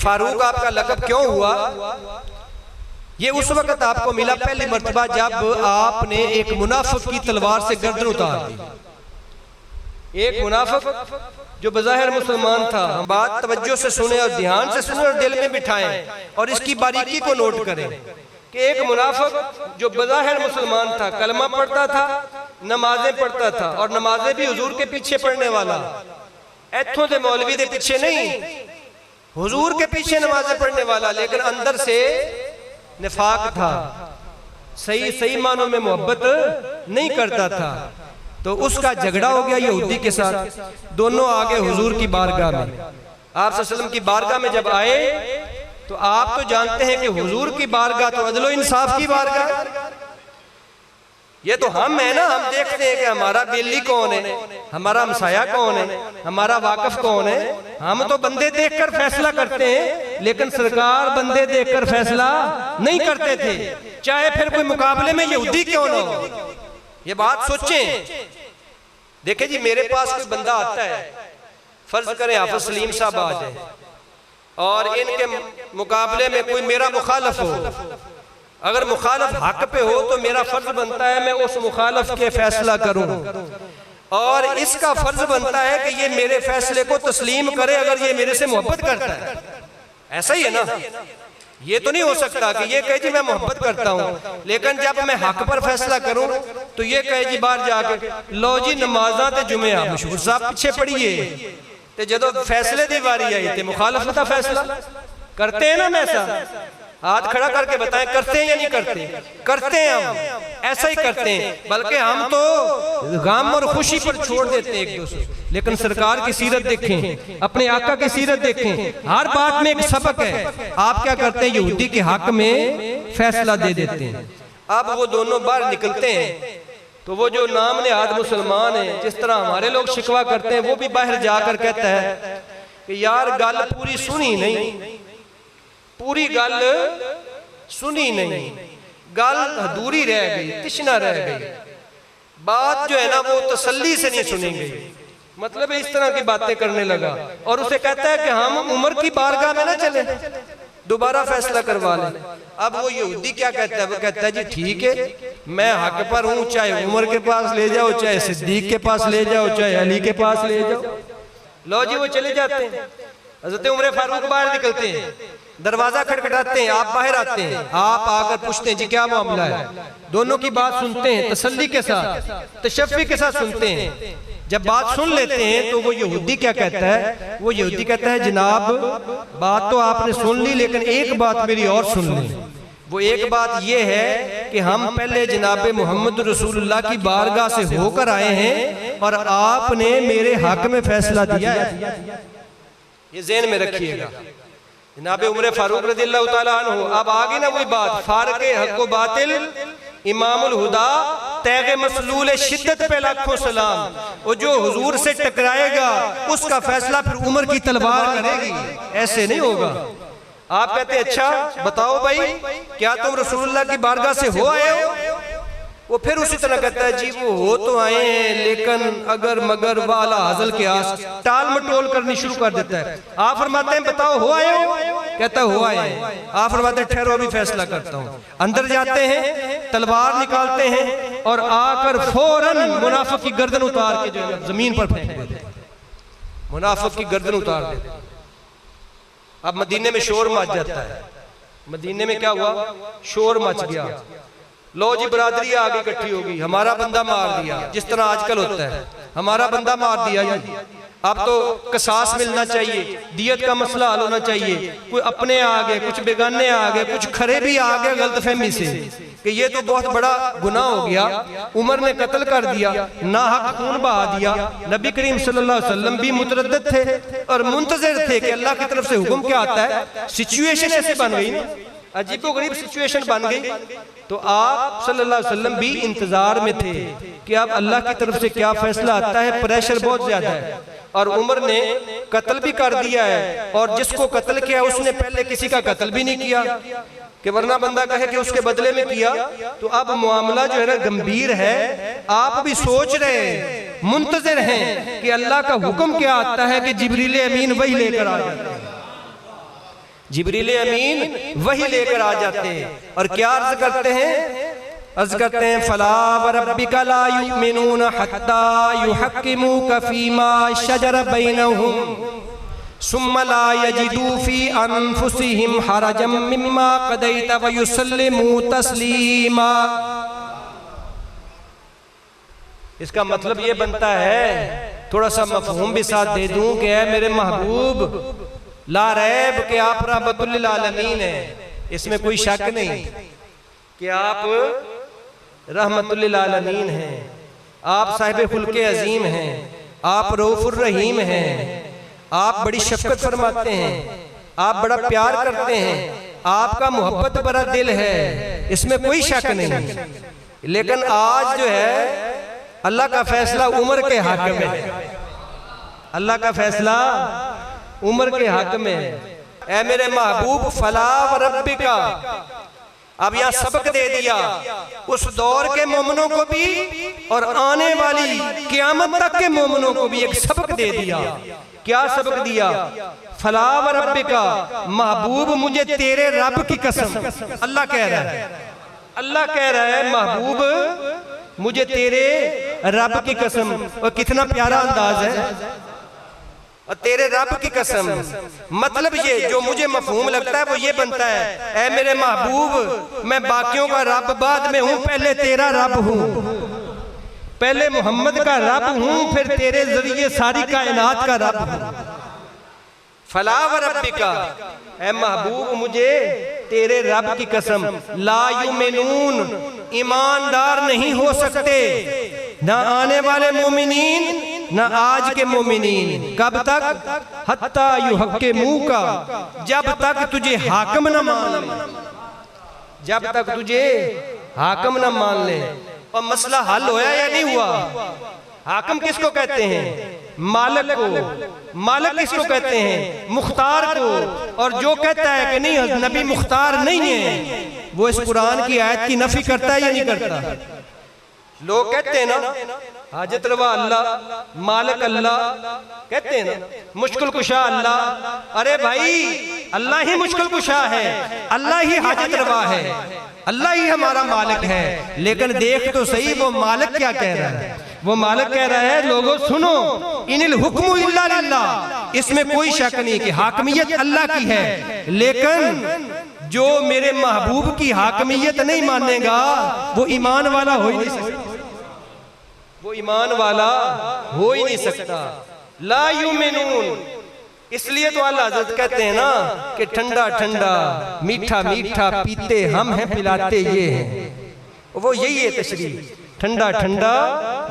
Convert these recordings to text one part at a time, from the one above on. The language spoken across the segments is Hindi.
फारूक आपका लक़ब क्यों हुआ? ये उस वक्त आपको मिला पहली मर्तबा जब आपने एक मुनाफिक की तलवार से गर्दन उतार दी। एक मुनाफिक जो बज़ाहिर मुसलमान था, हम बात तवज्जो से सुने और ध्यान से सुने और दिल में बिठाएं और इसकी बारीकी को नोट करें कि एक मुनाफिक जो बज़ाहिर मुसलमान था, कलमा पढ़ता था, नमाजें पढ़ता था और नमाजें भी हुजूर के पीछे पढ़ने वाला, इत्थों दे मौलवी दे पीछे नहीं, हुजूर के पीछे नमाजें पढ़ने वाला, लेकिन अंदर से निफाक था, सही सही मानों में मोहब्बत नहीं करता था। तो उसका झगड़ा हो गया यहूदी के साथ। दोनों आगे हुजूर की बारगाह में, आप सल्लल्लाहु अलैहि वसल्लम की बारगाह में जब आए तो आप तो जानते हैं कि हुजूर की बारगाह तो अदलो इंसाफ की बारगाह। ये तो हम है ना, हम देखते हैं कि हमारा बेली कौन है, हमारा हमसाया कौन है, हमारा वाकफ कौन है। हम तो बंदे देखकर फैसला करते हैं, लेकिन सरकार बंदे देखकर फैसला नहीं करते थे, चाहे फिर कोई मुकाबले में यहूदी क्यों ना हो। ये बात सोचें। देखें जी, मेरे पास कोई बंदा आता है, फर्ज करें हाफिज सलीम साहब आ जाए और इनके मुकाबले में कोई मेरा मुखालफ हो, अगर मुखालफ हक पे हो तो मेरा फर्ज बनता है मैं उस मुखालफ के फैसला करूं, और इसका फर्ज बनता है कि ये मेरे फैसले को तस्लीम करे अगर ये मेरे से मोहब्बत करता है। ऐसा ही है ना? ये तो नहीं हो सकता कि ये कहे जी मैं मोहब्बत करता हूँ, लेकिन जब मैं हक पर फैसला करूं तो ये कहे जी बाहर जाके लो जी नमाजा ते जुमे आ मशहूर साहब पीछे पड़िए, तो जदों फैसले दी बारी आई थे मुखालफ का फैसला करते हैं ना। मैं ऐसा हाथ खड़ा करके बताएं, करते हैं या नहीं करते? करते हैं, हम ऐसा ही करते हैं, बल्कि हम तो गम और खुशी पर छोड़ देते हैं एक दूसरे। लेकिन सरकार की सीरत देखें, अपने आका की सीरत देखें, हर बात में एक सबक है। आप क्या करते हैं? यहूदी के हक में फैसला दे देते हैं। अब वो दोनों बाहर निकलते हैं तो वो जो नाम नेहाद मुसलमान है, जिस तरह हमारे लोग शिकवा करते हैं, वो भी बाहर जाकर कहता है कि यार गल पूरी सुनी नहीं, पूरी गल सुनी नहीं, गल अधूरी रह गई, तिश्ना रह गई, बात जो है ना वो तसल्ली से नहीं सुनी गई। मतलब इस तरह की बातें करने लगा और उसे कहता है कि हम उमर की बारगाह में ना चले, दोबारा फैसला करवा लें। अब वो यहूदी क्या कहता है? वो कहता है जी ठीक है, मैं हक पर हूँ, चाहे उमर के पास ले जाओ, चाहे सिद्दीक के पास ले जाओ, चाहे अली के पास ले जाओ। लो जी, वो चले जाते हैं। हज़रत उमर फारूक बाहर निकलते हैं, दरवाजा खटखटाते हैं, आप बाहर आते हैं, आप आकर पूछते हैं जी क्या मामला है। दोनों की बात सुनते हैं, तसल्ली के साथ, तशफ़्फ़ी के साथ सुनते हैं। जब बात सुन लेते हैं तो वो यहूदी क्या कहता है? वो यहूदी कहता है जनाब बात तो आपने सुन ली, लेकिन एक बात मेरी और सुन ली। वो एक बात ये है कि हम पहले जनाब मोहम्मद रसूलुल्लाह की बारगाह से होकर आए हैं और आपने मेरे हक में फैसला दिया है। ये ज़हन में रखिएगा। जनाब उमर फारूक रज़ियल्लाहु ताला अन्हु, अब आगे ना वही बात, फारक़े हक़ व बातिल इमामुल हुदा तैग़े मसलूल शिद्दत पे लाखों सलाम। वो जो हुजूर से टकराएगा उसका फैसला फिर उमर की तलवार करेगी, ऐसे नहीं होगा। आप कहते अच्छा बताओ भाई, क्या तुम रसूलुल्लाह की बारगाह से हो आए हो? वो फिर उसी तरह कहता है जी वो हो तो आए हैं, लेकिन अगर मगर वाला हजल के आस टाल मटोल करनी शुरू कर देता है। आप फरमाते हैं बताओ हो आए हो? कहता है हो आए हैं। आप फरमाते हैं ठहरो अभी फैसला करता हूँ। अंदर जाते हैं, तलवार निकालते हैं और आकर फौरन मुनाफिक की गर्दन उतार के जो जमीन पर फेंक देते हैं। मुनाफिक की गर्दन उतार देते हैं। अब मदीने में शोर मच जाता है। मदीने में क्या हुआ? शोर मच गया। लो जी बरादरी आगे इकट्ठी होगी, हमारा बंदा मार दिया, जिस तरह आजकल होता है, हमारा बंदा मार दिया जी। अब तो कसास मिलना चाहिए, दियत का मसला हल होना चाहिए। कोई अपने आ गए, कुछ बेगाने आ गए, कुछ खरे भी आ गए गलतफहमी से कि ये तो बहुत बड़ा गुनाह हो गया, उमर ने कत्ल कर दिया, नाहक खून बहा दिया। नबी करीम सल्लल्लाहु अलैहि वसल्लम भी मुतरद्दिद थे और मुंतज़िर थे कि अल्लाह की तरफ से हुक्म क्या आता है। सिचुएशन ऐसी बन गई ना, अजीबोगरीब सिचुएशन बन गई। तो आप सल्लल्लाहु अलैहि वसल्लम भी इंतजार में थे कि अब अल्लाह की तरफ से क्या फैसला आता है। प्रेशर बहुत ज्यादा है और उमर ने कत्ल भी कर दिया है, और जिसको कत्ल किया उसने पहले किसी का कत्ल भी नहीं किया कि वरना बंदा कहे कि उसके बदले में किया। तो अब मामला जो है ना गंभीर है। आप भी सोच रहे हैं, मुंतज़िर हैं कि अल्लाह का हुक्म क्या आता है कि जिब्रील अमीन वही लेकर आ जाते हैं। जिब्रील अमीन वही लेकर आ जाते हैं और क्या अर्ज करते हैं फला व रब्बिका ला युमिनूना हत्ता युहक्किमूका फीमा शजर बैनहुम सुम्मा ला यजिदू फी अनफुसिहिम हरजम मिम्मा क़दैत व युसल्लिमू तस्लीमा। इसका मतलब ये बनता है, थोड़ा सा मफहूम भी साथ दे दूं कि ऐ मेरे महबूब ला रैब के आप रहमतुल लिल आलमीन हैं, इसमें कोई शक नहीं कि आप रहमतुल लिल आलमीन हैं, आप साहिब खुल्के अजीम हैं, आप रऊफुर रहीम हैं, आप बड़ी शफकत फरमाते हैं, आप बड़ा प्यार करते हैं, आपका मोहब्बत भरा दिल है, इसमें कोई शक नहीं। लेकिन आज जो है अल्लाह का फैसला उम्र के हक में है, अल्लाह का फैसला उम्र के हक में है। ऐ मेरे महबूब फला व रब्बिका, अब यहाँ सबक दे दिया उस दौर के मोमिनों को भी और आने वाली क़यामत तक के मोमिनों को भी एक सबक दे दिया। क्या सबक दिया? फला व रब्बिका, महबूब मुझे तेरे रब की कसम, अल्लाह कह रहा है, अल्लाह कह रहा है महबूब मुझे तेरे रब की कसम। और कितना प्यारा अंदाज है, और तेरे रब की कसम, मतलब ये जो मुझे मफहूम लगता है वो ये बनता है, ऐ मेरे महबूब मैं बाकियों का रब बाद में हूँ, पहले तेरा रब हूँ, पहले मोहम्मद का रब हूँ, फिर तेरे जरिए सारी कायनात का रब हूँ। फला व रब्बिका, ऐ महबूब मुझे तेरे रब की कसम, ला युमिनून, ईमानदार नहीं हो सकते ना आने वाले मोमिनीन ना आज के मोमिनीन। कब तक? हत्ता युहक्किमूका, जब तक तुझे हाकिम न मान ले, जब तक तुझे हाकिम न मान ले। और मसला हल होया या नहीं हुआ? हाकिम किसको कहते हैं? मालिक को। मालिक किसको कहते हैं? मुख्तार को। और जो कहता है कि नहीं नबी मुख्तार नहीं है, वो इस कुरान की आयत की नफी करता है या नहीं करता? लोग कहते हैं ना हाजत रवा अल्लाह, मालिक अल्लाह, कहते हैं ना मुश्किल कुशा अल्लाह। अरे भाई अल्लाह ही मुश्किल कुशा है, अल्लाह ही हाजत रवा है, अल्लाह ही हमारा मालिक है। लेकिन देख तो सही वो मालिक क्या कह रहा है। वो मालिक कह रहा है लोगों सुनो, इनिल हुक्मु इल्ला लिल्लाह, इसमें कोई शक नहीं कि हाकमियत अल्लाह की है, लेकिन जो मेरे महबूब की हाकमियत नहीं मानेगा वो ईमान वाला हो ही नहीं सकता, वो ईमान वाला हो ही नहीं सकता। ला युमिनून, इसलिए तो अल्लाह हज़रत कहते हैं ना कि ठंडा ठंडा मीठा मीठा पीते हम हैं पिलाते ये हैं। वो यही है तशरीह, ठंडा ठंडा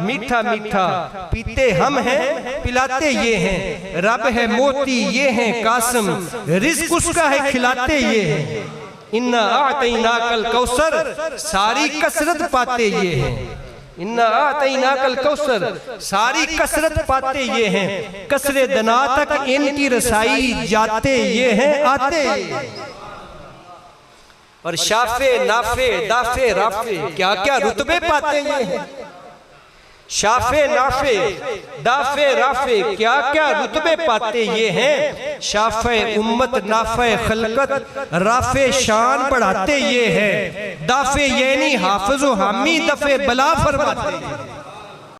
मीठा मीठा पीते हम हैं पिलाते ये हैं। रब है मोती ये हैं कासिम, रिज़्क़ उसका है खिलाते ये हैं। इन्ना आतैनाकल कौसर, सारी कसरत पाते ये हैं। इन्ना आतैनाकल कौसर, सारी कसरत पाते ये हैं। कसरे दना तक इनकी रसाई जाते ये हैं आते ये हैं। और शाफे नाफे दाफे राफे, क्या क्या रुतबे पाते ये हैं। शाफे नाफे दाफे राफे, क्या क्या रुतबे पाते ये हैं। शाफे उम्मत नाफे खलकत, राफे शान बढ़ाते ये हैं। दाफे यानी हाफिज़ व हामी, दफे बला फरमाते हैं।